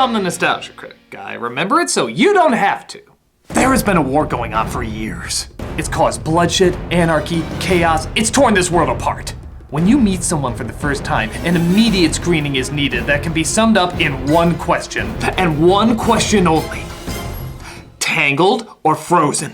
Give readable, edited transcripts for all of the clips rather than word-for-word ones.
I'm the nostalgia critic. I remember it so you don't have to. There has been a war going on for years. It's caused bloodshed, anarchy, chaos. It's torn this world apart. When you meet someone for the first time, an immediate screening is needed that can be summed up in one question, and one question only. Tangled or Frozen?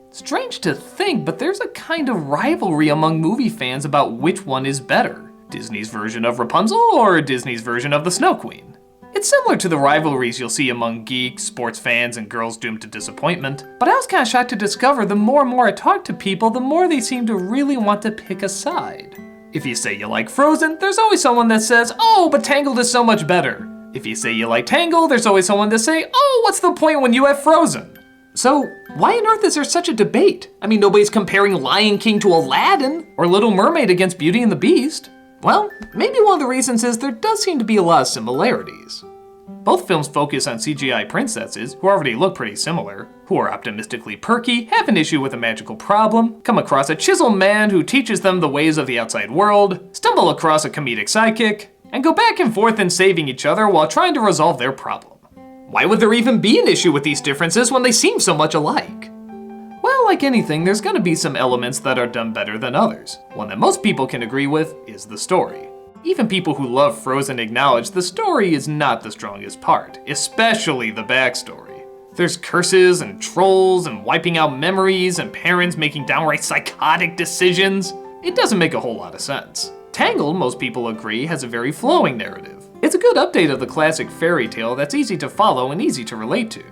Strange to think, but there's a kind of rivalry among movie fans about which one is better. Disney's version of Rapunzel or Disney's version of the Snow Queen? It's similar to the rivalries you'll see among geeks, sports fans, and girls doomed to disappointment, but I was kind of shocked to discover the more and more I talk to people, the more they seem to really want to pick a side. If you say you like Frozen, there's always someone that says, oh, but Tangled is so much better. If you say you like Tangled, there's always someone to say, oh, what's the point when you have Frozen? So, why on earth is there such a debate? I mean, nobody's comparing Lion King to Aladdin, or Little Mermaid against Beauty and the Beast. Well, maybe one of the reasons is there does seem to be a lot of similarities. Both films focus on CGI princesses, who already look pretty similar, who are optimistically perky, have an issue with a magical problem, come across a chiseled man who teaches them the ways of the outside world, stumble across a comedic sidekick, and go back and forth in saving each other while trying to resolve their problem. Why would there even be an issue with these differences when they seem so much alike? Well, like anything, there's gonna be some elements that are done better than others. One that most people can agree with is the story. Even people who love Frozen acknowledge the story is not the strongest part, especially the backstory. There's curses and trolls and wiping out memories and parents making downright psychotic decisions. It doesn't make a whole lot of sense. Tangled, most people agree, has a very flowing narrative. It's a good update of the classic fairy tale that's easy to follow and easy to relate to.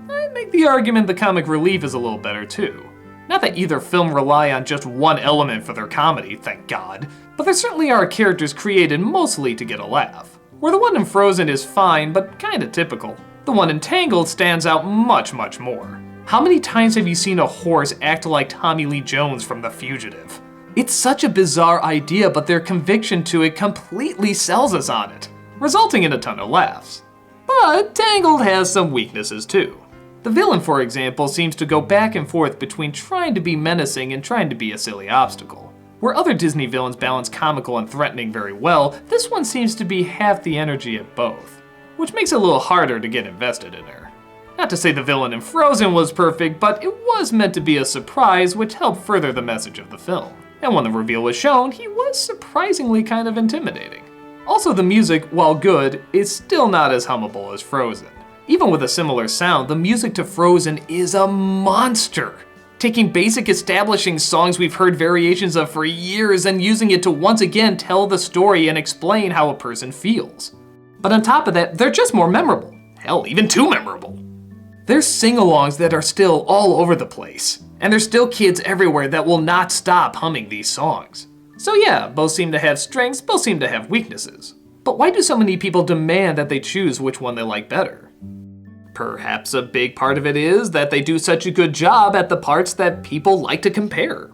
I'd make the argument the comic relief is a little better too. Not that either film rely on just one element for their comedy, thank God, but there certainly are characters created mostly to get a laugh. Where the one in Frozen is fine, but kinda typical. The one in Tangled stands out much, much more. How many times have you seen a horse act like Tommy Lee Jones from The Fugitive? It's such a bizarre idea, but their conviction to it completely sells us on it, resulting in a ton of laughs. But Tangled has some weaknesses too. The villain, for example, seems to go back and forth between trying to be menacing and trying to be a silly obstacle. Where other Disney villains balance comical and threatening very well, this one seems to be half the energy of both, which makes it a little harder to get invested in her. Not to say the villain in Frozen was perfect, but it was meant to be a surprise, which helped further the message of the film. And when the reveal was shown, he was surprisingly kind of intimidating. Also, the music, while good, is still not as hummable as Frozen. Even with a similar sound, the music to Frozen is a monster. Taking basic establishing songs we've heard variations of for years and using it to once again tell the story and explain how a person feels. But on top of that, they're just more memorable. Hell, even too memorable. There's sing-alongs that are still all over the place, and there's still kids everywhere that will not stop humming these songs. So yeah, both seem to have strengths, both seem to have weaknesses. But why do so many people demand that they choose which one they like better? Perhaps a big part of it is that they do such a good job at the parts that people like to compare.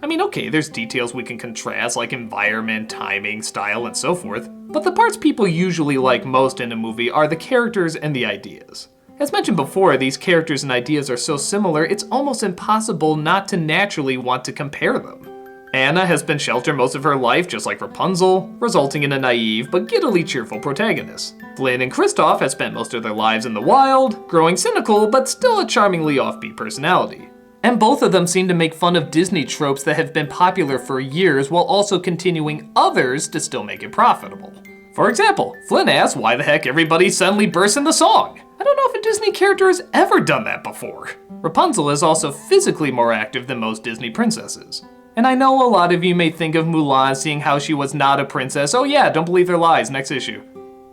I mean, okay, there's details we can contrast like environment, timing, style, and so forth, but the parts people usually like most in a movie are the characters and the ideas. As mentioned before, these characters and ideas are so similar, it's almost impossible not to naturally want to compare them. Anna has been sheltered most of her life, just like Rapunzel, resulting in a naive but giddily cheerful protagonist. Flynn and Kristoff have spent most of their lives in the wild, growing cynical but still a charmingly offbeat personality. And both of them seem to make fun of Disney tropes that have been popular for years while also continuing others to still make it profitable. For example, Flynn asks why the heck everybody suddenly bursts into song. I don't know if a Disney character has ever done that before. Rapunzel is also physically more active than most Disney princesses. And I know a lot of you may think of Mulan seeing how she was not a princess. Oh yeah, don't believe their lies, next issue.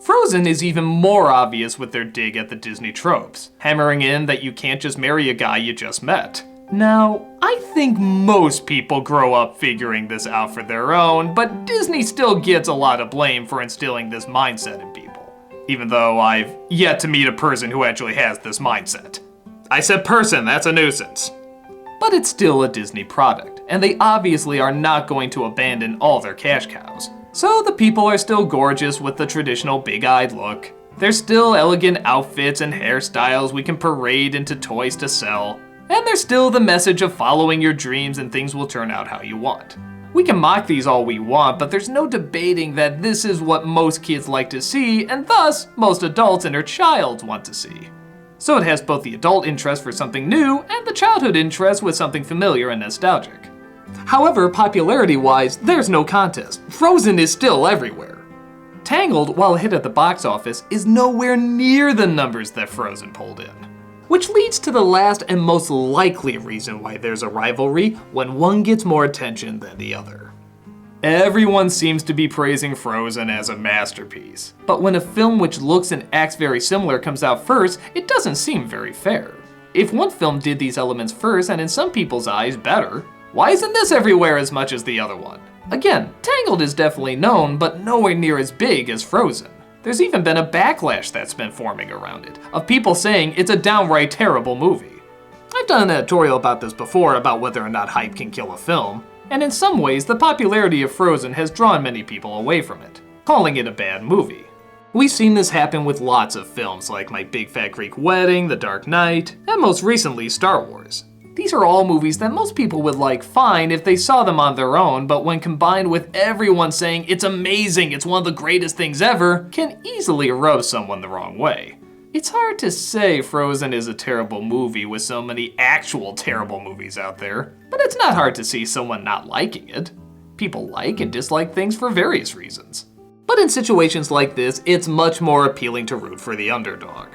Frozen is even more obvious with their dig at the Disney tropes, hammering in that you can't just marry a guy you just met. Now, I think most people grow up figuring this out for their own, but Disney still gets a lot of blame for instilling this mindset in people. Even though I've yet to meet a person who actually has this mindset. I said person, that's a nuisance. But it's still a Disney product, and they obviously are not going to abandon all their cash cows. So the people are still gorgeous with the traditional big-eyed look. There's still elegant outfits and hairstyles we can parade into toys to sell. And there's still the message of following your dreams and things will turn out how you want. We can mock these all we want, but there's no debating that this is what most kids like to see, and thus, most adults and their child want to see. So it has both the adult interest for something new, and the childhood interest with something familiar and nostalgic. However, popularity-wise, there's no contest. Frozen is still everywhere. Tangled, while a hit at the box office, is nowhere near the numbers that Frozen pulled in. Which leads to the last and most likely reason why there's a rivalry when one gets more attention than the other. Everyone seems to be praising Frozen as a masterpiece, but when a film which looks and acts very similar comes out first, it doesn't seem very fair. If one film did these elements first and in some people's eyes better, why isn't this everywhere as much as the other one? Again, Tangled is definitely known, but nowhere near as big as Frozen. There's even been a backlash that's been forming around it, of people saying it's a downright terrible movie. I've done an editorial about this before about whether or not hype can kill a film, and in some ways the popularity of Frozen has drawn many people away from it, calling it a bad movie. We've seen this happen with lots of films like My Big Fat Greek Wedding, The Dark Knight, and most recently Star Wars. These are all movies that most people would like fine if they saw them on their own, but when combined with everyone saying it's amazing, it's one of the greatest things ever, can easily rub someone the wrong way. It's hard to say Frozen is a terrible movie with so many actual terrible movies out there, but it's not hard to see someone not liking it. People like and dislike things for various reasons. But in situations like this, it's much more appealing to root for the underdog.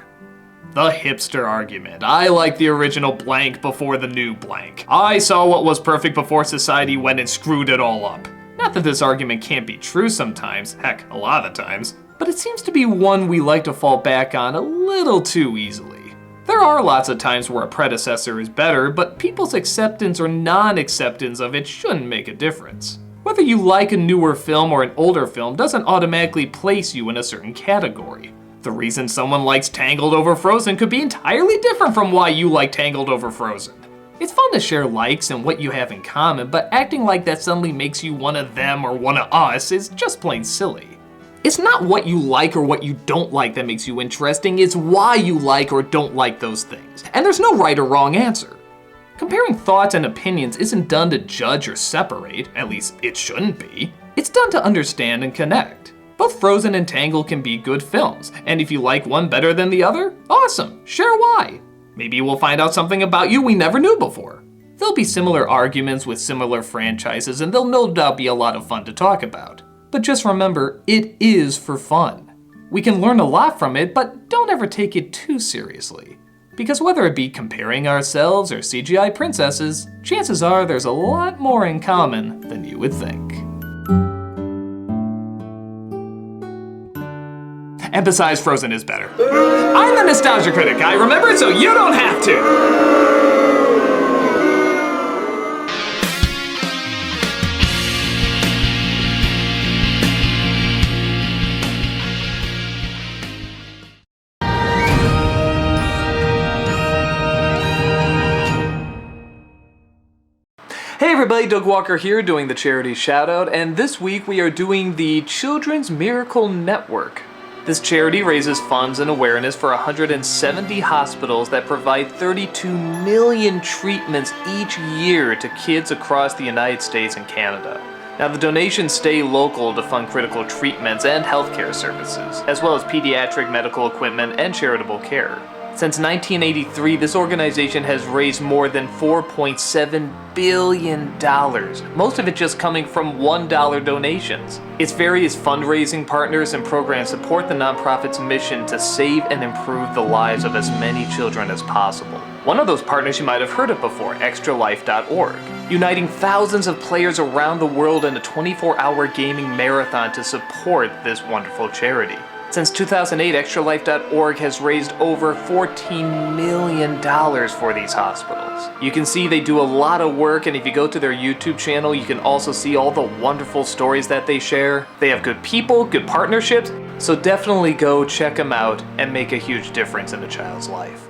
The hipster argument. I like the original blank before the new blank. I saw what was perfect before society went and screwed it all up. Not that this argument can't be true sometimes, heck, a lot of the times, but it seems to be one we like to fall back on a little too easily. There are lots of times where a predecessor is better, but people's acceptance or non-acceptance of it shouldn't make a difference. Whether you like a newer film or an older film doesn't automatically place you in a certain category. The reason someone likes Tangled over Frozen could be entirely different from why you like Tangled over Frozen. It's fun to share likes and what you have in common, but acting like that suddenly makes you one of them or one of us is just plain silly. It's not what you like or what you don't like that makes you interesting, it's why you like or don't like those things. And there's no right or wrong answer. Comparing thoughts and opinions isn't done to judge or separate, at least it shouldn't be. It's done to understand and connect. Both Frozen and Tangled can be good films, and if you like one better than the other, awesome, share why. Maybe we'll find out something about you we never knew before. There'll be similar arguments with similar franchises, and they'll no doubt be a lot of fun to talk about. But just remember, it is for fun. We can learn a lot from it, but don't ever take it too seriously. Because whether it be comparing ourselves or CGI princesses, chances are there's a lot more in common than you would think. And besides, Frozen is better. I'm the Nostalgia Critic, I remember it so you don't have to! Hey everybody, Doug Walker here doing the charity shoutout, and this week we are doing the Children's Miracle Network. This charity raises funds and awareness for 170 hospitals that provide 32 million treatments each year to kids across the United States and Canada. Now, the donations stay local to fund critical treatments and healthcare services, as well as pediatric medical equipment and charitable care. Since 1983, this organization has raised more than $4.7 billion, most of it just coming from $1 donations. Its various fundraising partners and programs support the nonprofit's mission to save and improve the lives of as many children as possible. One of those partners you might have heard of before, extralife.org, uniting thousands of players around the world in a 24-hour gaming marathon to support this wonderful charity. Since 2008, extralife.org has raised over $14 million for these hospitals. You can see they do a lot of work, and if you go to their YouTube channel, you can also see all the wonderful stories that they share. They have good people, good partnerships, so definitely go check them out and make a huge difference in a child's life.